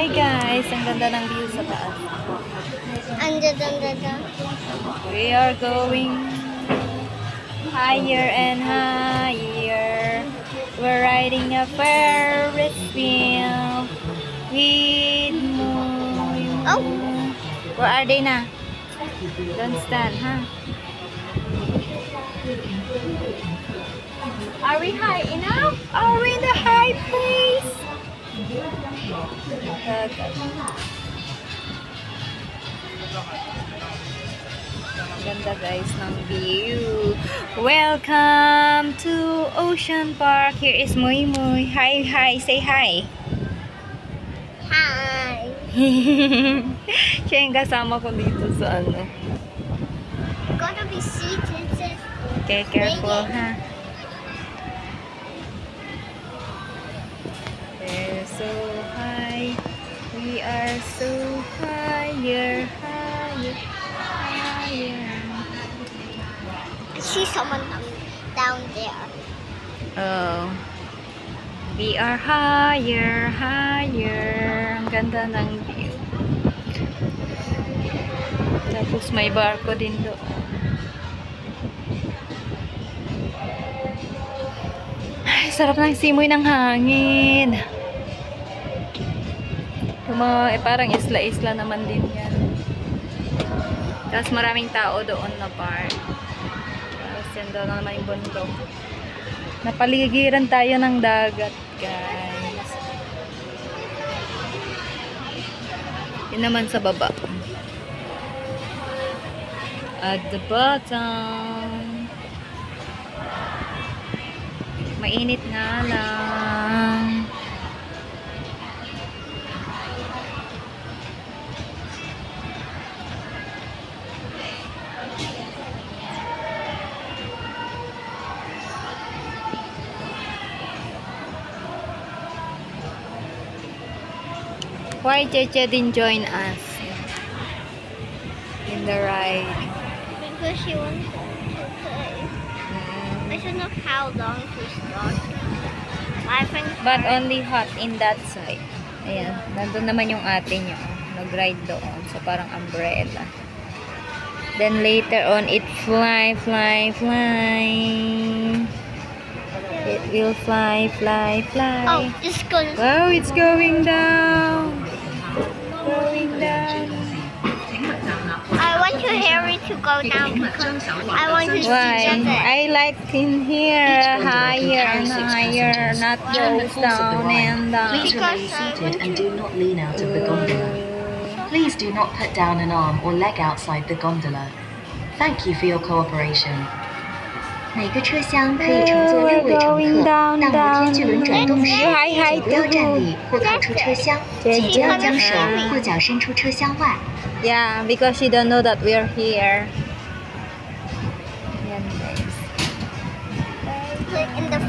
Hi guys, ang ganda ng view sa taas. We are going higher and higher. We're riding a Ferris wheel with moon. Oh. Where are they na? Don't stand, huh? Are we high enough? Are we in the high place? Ganda guys ng view. Welcome to Ocean Park. Here is Muy Muy. Hi, hi. Say hi. Hi. Siya yung kasama ko dito sa ano. Gotta be seated. Okay, careful ha. We're so high. We are so higher, higher, higher. I see someone down there. Oh. We are higher, higher. Ang ganda ng view. Tapos may barko din doon. Ay, sarap ng simoy ng hangin. Yung mga, parang isla-isla naman din yan. Tapos maraming tao doon na park. Tapos yan doon naman yung bundok. Napaligiran tayo ng dagat, guys. Yun naman sa baba. At the bottom. Mainit nga lang. Why Cheche didn't join us in the ride? Because she wants to play. I don't know how long to start. I think. But only hot in that side. Ayan. Nandun naman yung ate nyo. Nag-ride doon. So, parang umbrella. Then, later on, it fly. It will fly. Oh, it's going. Wow, it's going down. Going down. I want to hurry to go down because I want to Why? see the. I like in here higher and higher, not goes down and down. Because Seated and do not lean out of the gondola. Please do not put down an arm or leg outside the gondola. Thank you for your cooperation. 每个车厢可以乘坐6位乘客，但无天巨轮转动时，请不要站立或靠出车厢，请不要将手或脚伸出车厢外。 Yeah, because she don't know that we're here. Yan guys. in the